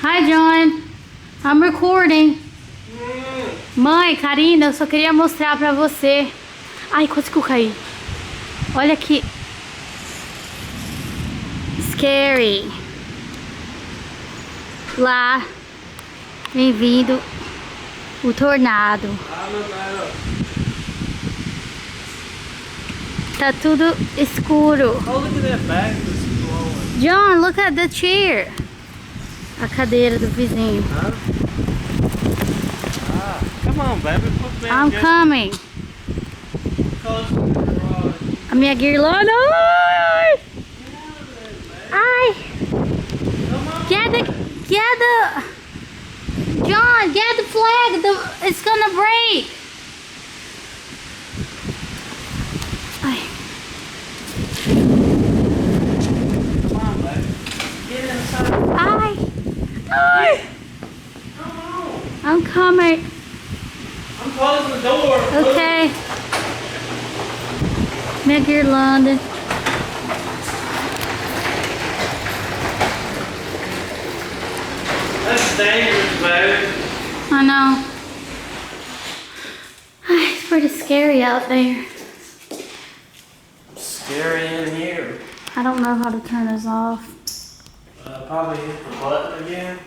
Hi, John. I'm recording. Mãe, Karina, eu só queria mostrar pra você. Ai, quase que eu caí. Olha aqui. Scary. Lá vem vindo o tornado. Tá tudo escuro. Oh, look at that bag that's blowing. John, look at the chair. A cadeira do vizinho. Huh? Ah, come on, baby. Put me I'm coming. close to the garage. A minha guirlanda. Ai! Ai! Get the John, get the flag. It's gonna break. Ai. Come on, baby. Get inside. Ai! Ai! Come on. I'm coming. I'm closing the door. Okay. Minha guirlanda. That's dangerous, baby. I know. Ai, it's pretty scary out there. Scary in here. I don't know how to turn this off. Probably hit the button again.